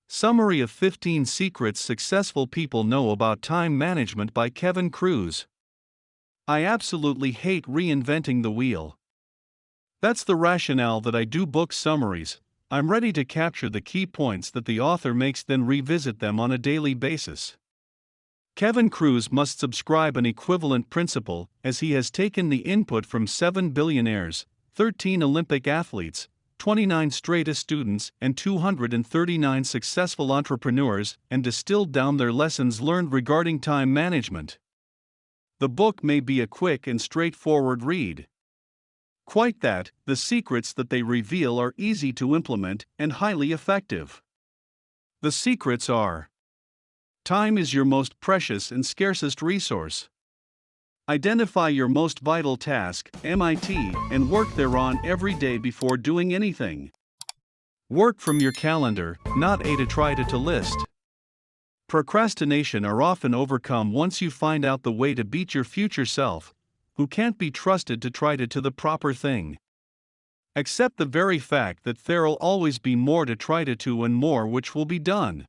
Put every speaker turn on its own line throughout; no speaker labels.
Summary of 15 Secrets Successful People Know About Time Management by Kevin Kruse. I absolutely hate reinventing the wheel. That's the rationale that I do book summaries. I'm ready to capture the key points that the author makes, then revisit them on a daily basis. Kevin Kruse must subscribe an equivalent principle, as he has taken the input from 7 billionaires, 13 Olympic athletes, 29 straight A students, and 239 successful entrepreneurs, and distilled down their lessons learned regarding time management. The book may be a quick and straightforward read. Quite that, the secrets that they reveal are easy to implement and highly effective. The secrets are: time is your most precious and scarcest resource. Identify your most vital task, MIT, and work thereon every day before doing anything. Work from your calendar, not a to list. Procrastination are often overcome once you find out the way to beat your future self, who can't be trusted to try to the proper thing. Accept the very fact that there'll always be more to try to and more which will be done.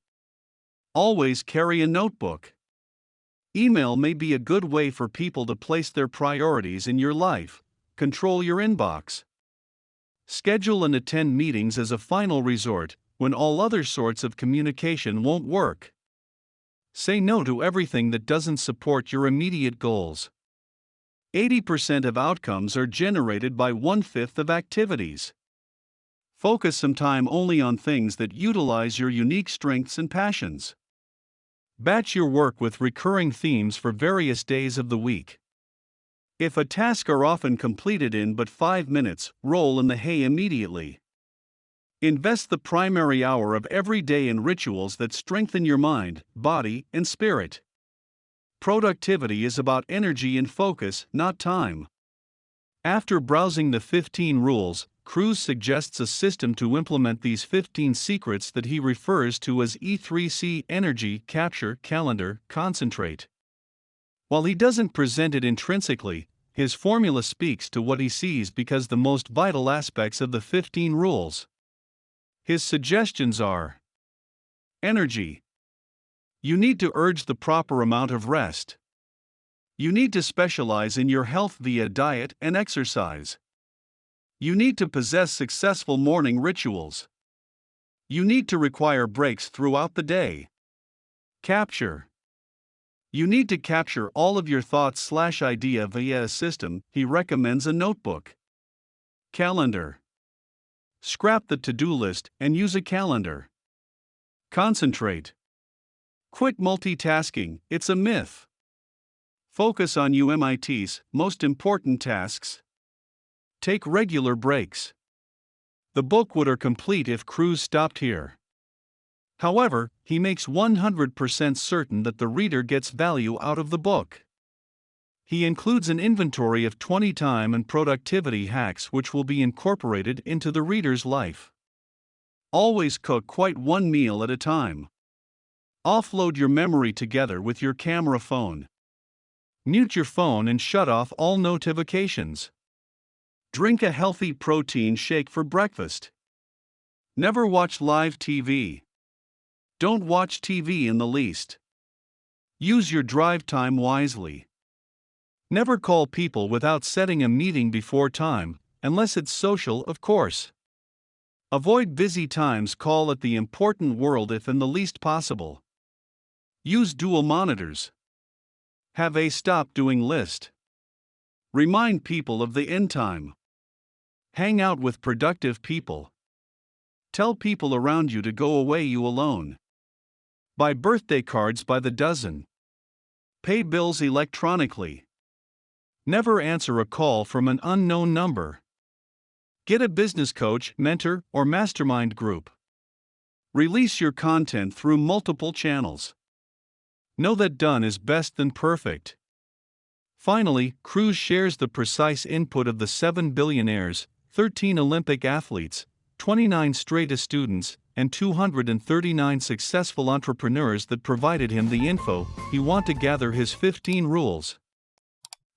Always carry a notebook. Email may be a good way for people to place their priorities in your life. Control your inbox. Schedule and attend meetings as a final resort, when all other sorts of communication won't work. Say no to everything that doesn't support your immediate goals. 80% of outcomes are generated by 1/5 of activities. Focus some time only on things that utilize your unique strengths and passions. Batch your work with recurring themes for various days of the week. If a task are often completed in but 5 minutes, roll in the hay immediately. Invest the primary hour of every day in rituals that strengthen your mind, body, and spirit. Productivity is about energy and focus, not time. After browsing the 15 rules, Kruse suggests a system to implement these 15 secrets that he refers to as E3C: energy, capture, calendar, concentrate. While he doesn't present it intrinsically, his formula speaks to what he sees because the most vital aspects of the 15 rules. His suggestions are: energy. You need to urge the proper amount of rest. You need to specialize in your health via diet and exercise. You need to possess successful morning rituals. You need to require breaks throughout the day. Capture. You need to capture all of your thoughts/idea via a system. He recommends a notebook. Calendar. Scrap the to-do list and use a calendar. Concentrate. Quit multitasking, it's a myth. Focus on UMIT's most important tasks. Take regular breaks. The book would are complete if Kruse stopped here. However, he makes 100% certain that the reader gets value out of the book. He includes an inventory of 20 time and productivity hacks which will be incorporated into the reader's life. Always cook quite one meal at a time. Offload your memory together with your camera phone. Mute your phone and shut off all notifications. Drink a healthy protein shake for breakfast. Never watch live TV. Don't watch TV in the least. Use your drive time wisely. Never call people without setting a meeting before time, unless it's social, of course. Avoid busy times, call at the important world if in the least possible. Use dual monitors. Have a stop doing list. Remind people of the end time. Hang out with productive people. Tell people around you to go away you alone. Buy birthday cards by the dozen. Pay bills electronically. Never answer a call from an unknown number. Get a business coach, mentor, or mastermind group. Release your content through multiple channels. Know that done is best than perfect. Finally, Kruse shares the precise input of the 7 billionaires, 13 Olympic athletes, 29 straight A students, and 239 successful entrepreneurs that provided him the info he want to gather his 15 rules.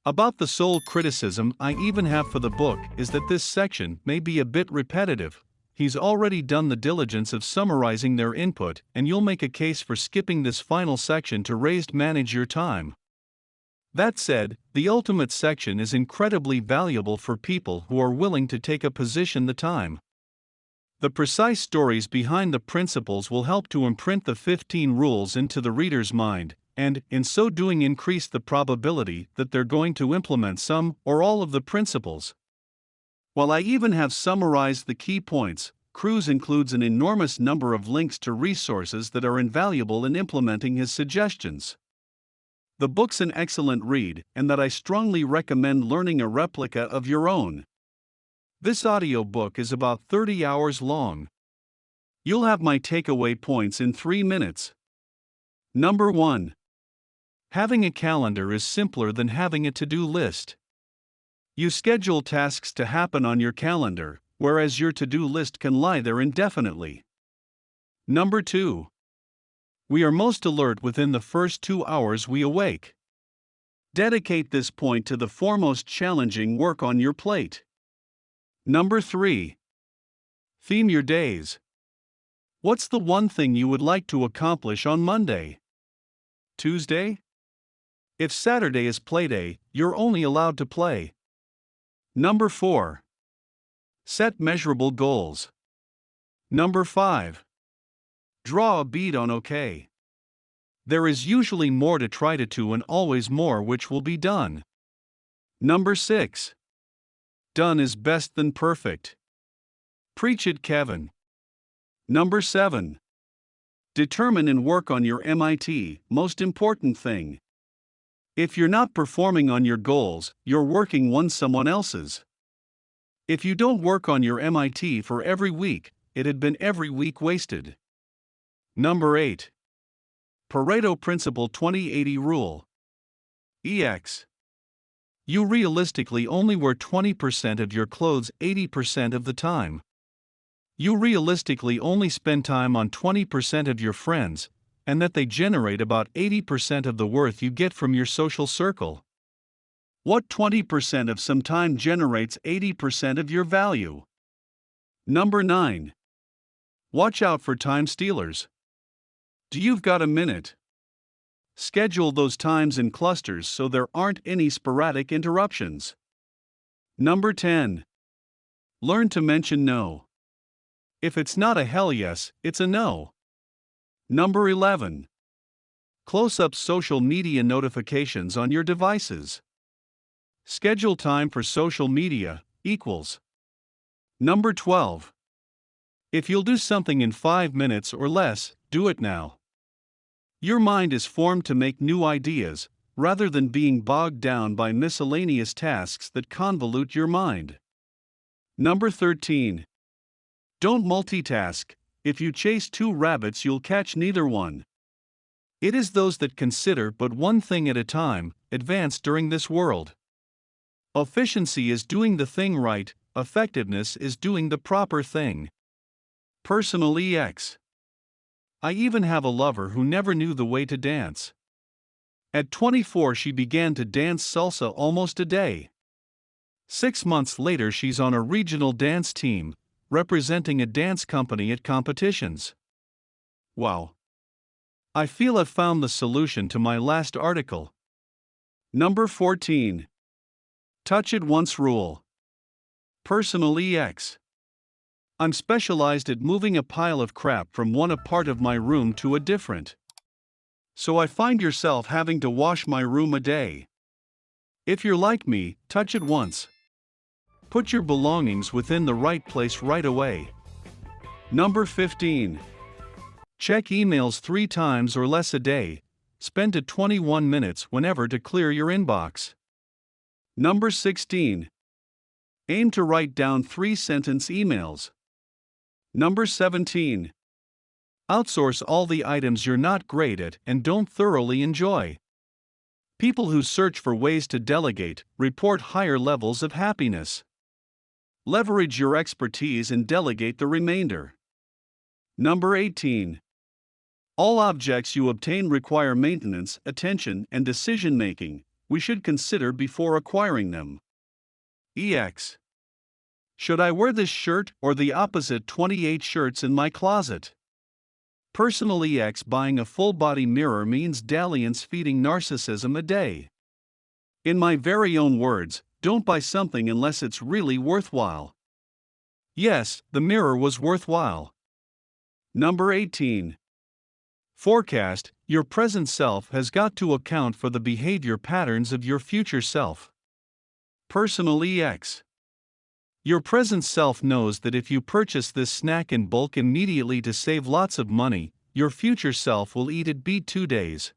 About the sole criticism I even have for the book is that this section may be a bit repetitive. he's already done the diligence of summarizing their input, and you'll make a case for skipping this final section to manage your time. That said, the ultimate section is incredibly valuable for people who are willing to take a position the time. The precise stories behind the principles will help to imprint the 15 rules into the reader's mind, and, in so doing, increase the probability that they're going to implement some or all of the principles. While I even have summarized the key points, Kruse includes an enormous number of links to resources that are invaluable in implementing his suggestions. The book's an excellent read, and that I strongly recommend learning a replica of your own. This audiobook is about 30 hours long. You'll have my takeaway points in 3 minutes. Number 1. Having a calendar is simpler than having a to-do list. You schedule tasks to happen on your calendar, whereas your to-do list can lie there indefinitely. Number 2. We are most alert within the first 2 hours we awake. Dedicate this point to the foremost challenging work on your plate. Number 3. Theme your days. What's the one thing you would like to accomplish on Monday? Tuesday? If Saturday is playday, you're only allowed to play. Number 4. Set measurable goals. Number 5. Draw a bead on OK. There is usually more to try to and always more which will be done. Number 6. Done is best than perfect. Preach it, Kevin. Number 7. Determine and work on your MIT, most important thing. If you're not performing on your goals, you're working on someone else's. If you don't work on your MIT for every week, it had been every week wasted. Number 8. Pareto Principle 20-80 Rule. EX. You realistically only wear 20% of your clothes 80% of the time. You realistically only spend time on 20% of your friends, and that they generate about 80% of the worth you get from your social circle. What 20% of some time generates 80% of your value? Number 9. Watch out for time stealers. Do you've got a minute? Schedule those times in clusters so there aren't any sporadic interruptions. Number 10. Learn to mention no. If it's not a hell yes, it's a no. Number 11. Close up social media notifications on your devices. Schedule time for social media equals. Number 12. If you'll do something in 5 minutes or less, do it now. Your mind is formed to make new ideas, rather than being bogged down by miscellaneous tasks that convolute your mind. Number 13. Don't multitask. If you chase 2 rabbits, you'll catch neither one. It is those that consider but one thing at a time advance during this world. Efficiency is doing the thing right, effectiveness is doing the proper thing. Personal EX. I even have a lover who never knew the way to dance. At 24, she began to dance salsa almost a day. 6 months later, she's on a regional dance team, representing a dance company at competitions. Wow. I feel I've found the solution to my last article. Number 14. Touch it once rule. Personal EX. I'm specialized at moving a pile of crap from one part of my room to a different. So I find yourself having to wash my room a day. If you're like me, touch it once. Put your belongings within the right place right away. Number 15. Check emails 3 times or less a day. Spend 21 minutes whenever to clear your inbox. Number 16. Aim to write down 3-sentence emails. Number 17. Outsource all the items you're not great at and don't thoroughly enjoy. People who search for ways to delegate report higher levels of happiness. Leverage your expertise and delegate the remainder. Number 18. All objects you obtain require maintenance, attention, and decision-making. We should consider before acquiring them. EX. Should I wear this shirt or the opposite 28 shirts in my closet? Personally, buying a full-body mirror means dalliance feeding narcissism a day. In my very own words, don't buy something unless it's really worthwhile. Yes, the mirror was worthwhile. Number 18. Forecast. Your present self has got to account for the behavior patterns of your future self. Personal EX. Your present self knows that if you purchase this snack in bulk immediately to save lots of money, your future self will eat it in 2 days.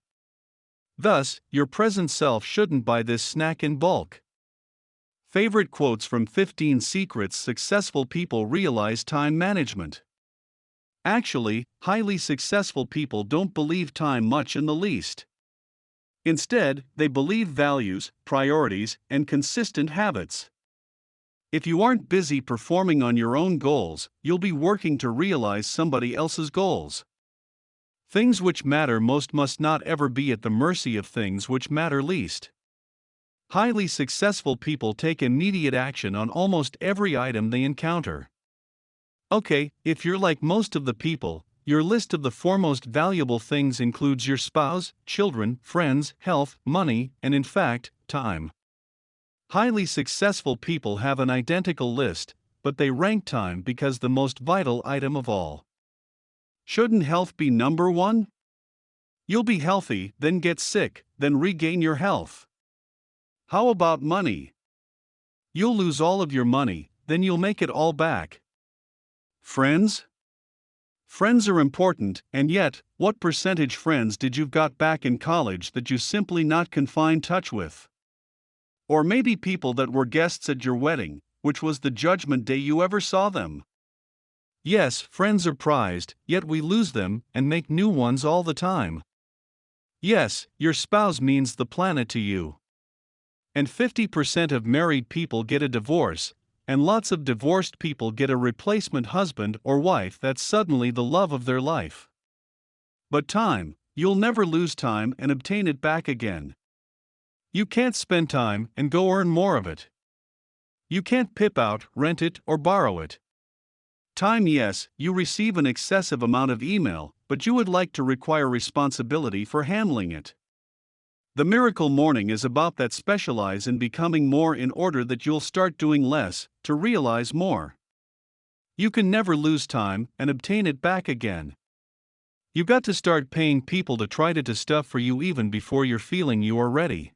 Thus, your present self shouldn't buy this snack in bulk. Favorite quotes from 15 Secrets Successful People Realize Time Management. Actually, highly successful people don't believe time much in the least. Instead, they believe values, priorities, and consistent habits. If you aren't busy performing on your own goals, you'll be working to realize somebody else's goals. Things which matter most must not ever be at the mercy of things which matter least. Highly successful people take immediate action on almost every item they encounter. Okay, if you're like most of the people, your list of the foremost valuable things includes your spouse, children, friends, health, money, and in fact, time. Highly successful people have an identical list, but they rank time because the most vital item of all. Shouldn't health be number one? You'll be healthy, then get sick, then regain your health. How about money? You'll lose all of your money, then you'll make it all back. Friends? Friends are important, and yet, what percentage friends did you got back in college that you simply not can find touch with? Or maybe people that were guests at your wedding, which was the judgment day you ever saw them. Yes, friends are prized, yet we lose them and make new ones all the time. Yes, your spouse means the planet to you. And 50% of married people get a divorce, and lots of divorced people get a replacement husband or wife that's suddenly the love of their life. But time, you'll never lose time and obtain it back again. You can't spend time and go earn more of it. You can't pip out, rent it, or borrow it. Time, yes, you receive an excessive amount of email, but you would like to require responsibility for handling it. The miracle morning is about that specialize in becoming more in order that you'll start doing less, to realize more. You can never lose time and obtain it back again. You got to start paying people to try to do stuff for you even before you're feeling you are ready.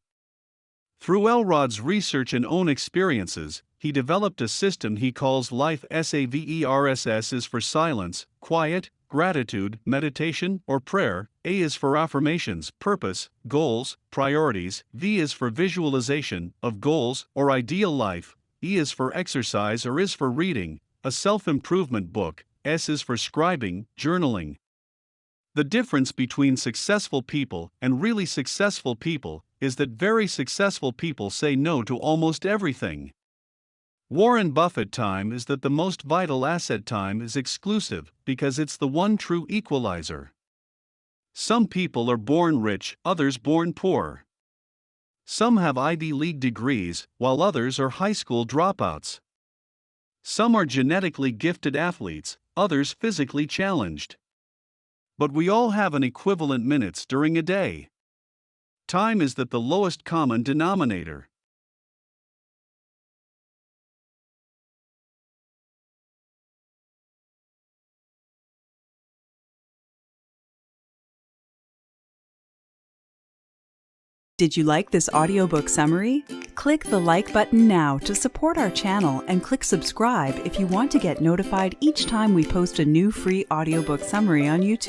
Through Elrod's research and own experiences, he developed a system he calls Life. SAVERS is for silence, quiet, gratitude, meditation, or prayer. A is for affirmations, purpose, goals, priorities. V is for visualization of goals or ideal life. E is for exercise or is for reading, a self-improvement book. S is for scribing, journaling. The difference between successful people and really successful people is that very successful people say no to almost everything. Warren Buffett time is that the most vital asset. Time is exclusive because it's the one true equalizer. Some people are born rich, others born poor. Some have Ivy League degrees, while others are high school dropouts. Some are genetically gifted athletes, others physically challenged. But we all have an equivalent minutes during a day. Time is that the lowest common denominator.
Did you like this audiobook summary? Click the like button now to support our channel and click subscribe if you want to get notified each time we post a new free audiobook summary on YouTube.